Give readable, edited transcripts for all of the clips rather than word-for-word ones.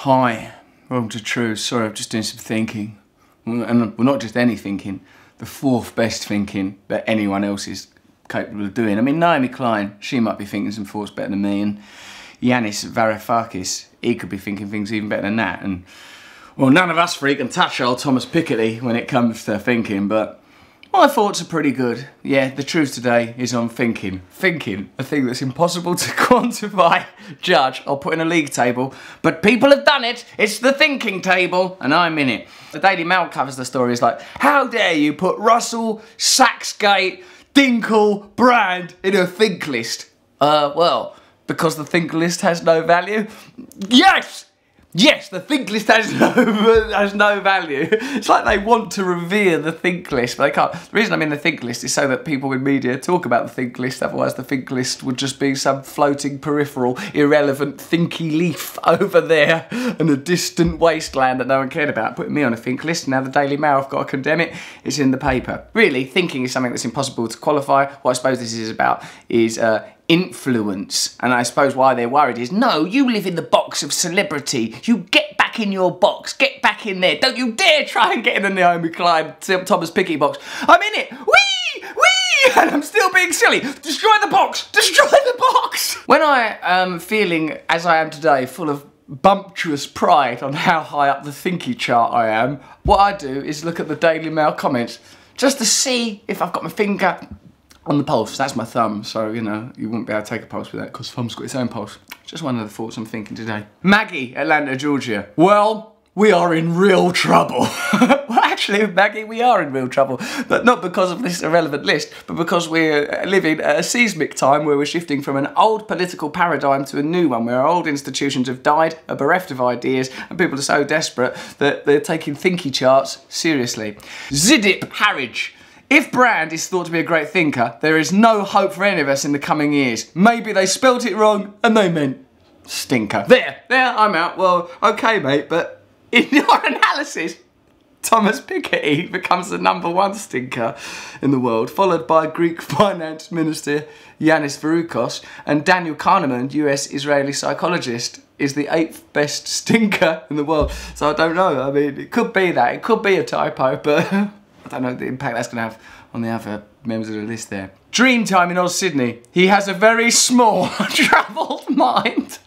Hi, welcome to Truth. Sorry, I'm just doing some thinking. And well, not just any thinking, the fourth best thinking that anyone else is capable of doing. I mean, Naomi Klein, she might be thinking some thoughts better than me, and Yanis Varoufakis, he could be thinking things even better than that. And, well, none of us three can touch old Thomas Piketty when it comes to thinking, but my thoughts are pretty good. Yeah, the truth today is on thinking. Thinking, a thing that's impossible to quantify, judge, or put in a league table, but people have done it. It's the thinking table, and I'm in it. The Daily Mail covers the story as like, how dare you put Russell, Saxgate, Dinkel, Brand in a think list? Well, because the think list has no value? Yes! Yes, the think list has no value. It's like they want to revere the think list, but they can't. The reason I'm in the think list is so that people in media talk about the think list, otherwise the think list would just be some floating peripheral, irrelevant thinky leaf over there in a distant wasteland that no one cared about. Putting me on a think list, now the Daily Mail have got to condemn it, it's in the paper. Really, thinking is something that's impossible to qualify. What I suppose this is about is influence, and I suppose why they're worried is, no, you live in the box of celebrity, you get back in your box, get back in there, don't you dare try and get in the Naomi Klein, Thomas Piketty box. I'm in it, whee, whee, and I'm still being silly. Destroy the box, destroy the box. When I am feeling, as I am today, full of bumptious pride on how high up the thinky chart I am, what I do is look at the Daily Mail comments, just to see if I've got my finger on the pulse. That's my thumb, so, you know, you wouldn't be able to take a pulse with that because thumb's got its own pulse. Just one of the thoughts I'm thinking today. Maggie, Atlanta, Georgia. Well, we are in real trouble. Well, actually, Maggie, we are in real trouble. But not because of this irrelevant list, but because we're living at a seismic time where we're shifting from an old political paradigm to a new one, where our old institutions have died, are bereft of ideas, and people are so desperate that they're taking thinky charts seriously. Zidip Harridge. If Brand is thought to be a great thinker, there is no hope for any of us in the coming years. Maybe they spelt it wrong and they meant stinker. There, I'm out. Well, okay, mate, but in your analysis, Thomas Piketty becomes the #1 stinker in the world, followed by Greek Finance Minister Yanis Varoufakis, and Daniel Kahneman, US-Israeli psychologist, is the 8th best stinker in the world. So I don't know. I mean, it could be that. It could be a typo, but I don't know the impact that's going to have on the other members of the list there. Dreamtime in Oz Sydney. He has a very small, troubled mind.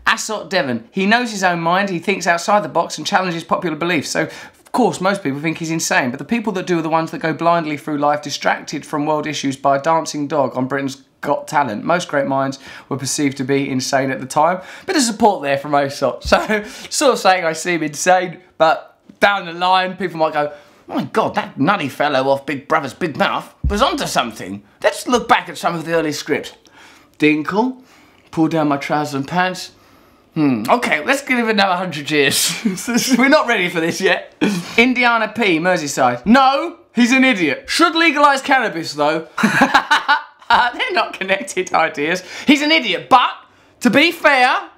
Asot Devon. He knows his own mind, he thinks outside the box and challenges popular beliefs. So, of course, most people think he's insane, but the people that do are the ones that go blindly through life distracted from world issues by a dancing dog on Britain's Got Talent. Most great minds were perceived to be insane at the time. Bit of support there from Asot. So, sort of saying I seem insane, but down the line, people might go, oh my God, that nutty fellow off Big Brother's Big Mouth was onto something. Let's look back at some of the early scripts. Dinkel, pull down my trousers and pants. Okay, let's give it another 100 years. We're not ready for this yet. Indiana P, Merseyside. No, he's an idiot. Should legalise cannabis though. They're not connected ideas. He's an idiot, but to be fair,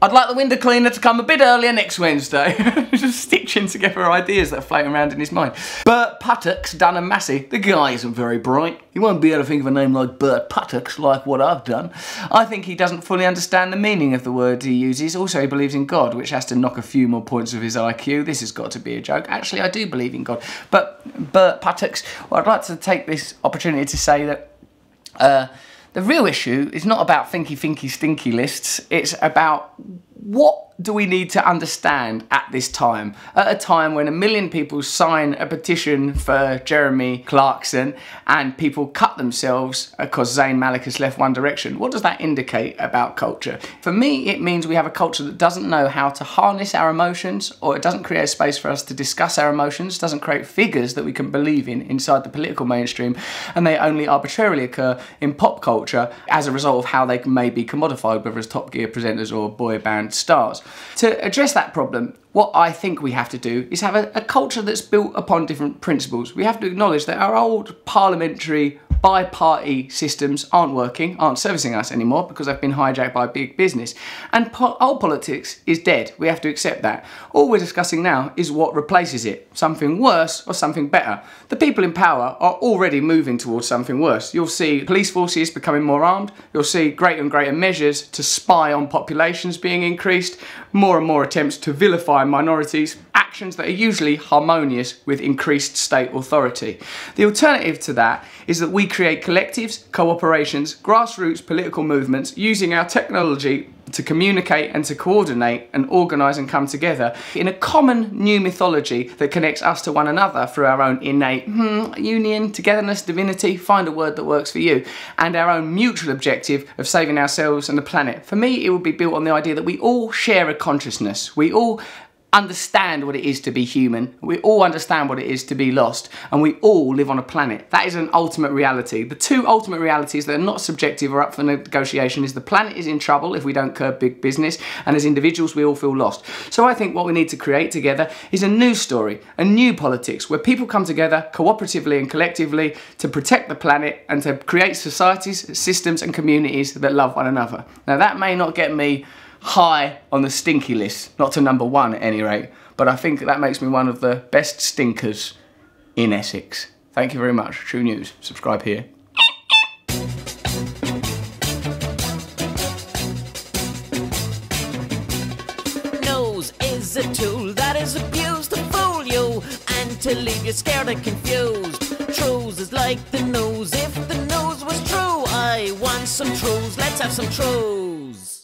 I'd like the window cleaner to come a bit earlier next Wednesday. Just stitching together ideas that are floating around in his mind. Bert Puttocks, Dun & Massey. The guy isn't very bright. He won't be able to think of a name like Bert Puttocks like what I've done. I think he doesn't fully understand the meaning of the words he uses. Also, he believes in God, which has to knock a few more points of his IQ. This has got to be a joke. Actually, I do believe in God. But Bert Puttocks, well, I'd like to take this opportunity to say that the real issue is not about thinky, stinky lists. It's about what do we need to understand at this time? At a time when 1 million people sign a petition for Jeremy Clarkson and people cut themselves because Zayn Malik has left One Direction. What does that indicate about culture? For me, it means we have a culture that doesn't know how to harness our emotions, or it doesn't create space for us to discuss our emotions, doesn't create figures that we can believe in inside the political mainstream, and they only arbitrarily occur in pop culture as a result of how they may be commodified, whether as Top Gear presenters or boy band stars. To address that problem, what I think we have to do is have a culture that's built upon different principles. We have to acknowledge that our old parliamentary bi-party systems aren't working, aren't servicing us anymore because they've been hijacked by big business. And old politics is dead. We have to accept that. All we're discussing now is what replaces it. Something worse or something better. The people in power are already moving towards something worse. You'll see police forces becoming more armed. You'll see greater and greater measures to spy on populations being increased. More and more attempts to vilify minorities. Actions that are usually harmonious with increased state authority. The alternative to that is that we create collectives, cooperations, grassroots political movements using our technology to communicate and to coordinate and organise and come together in a common new mythology that connects us to one another through our own innate union, togetherness, divinity, find a word that works for you, and our own mutual objective of saving ourselves and the planet. For me, it would be built on the idea that we all share a consciousness. We all understand what it is to be human, we all understand what it is to be lost, and we all live on a planet. That is an ultimate reality. The two ultimate realities that are not subjective or up for negotiation is the planet is in trouble if we don't curb big business, and as individuals we all feel lost. So I think what we need to create together is a new story, a new politics, where people come together cooperatively and collectively to protect the planet and to create societies, systems and communities that love one another. Now that may not get me high on the stinky list, not to number 1 at any rate, but I think that makes me one of the best stinkers in Essex. Thank you very much. True News. Subscribe here. Nose is a tool that is abused to fool you and to leave you scared and confused. Truths is like the nose. If the nose was true, I want some truths. Let's have some truths.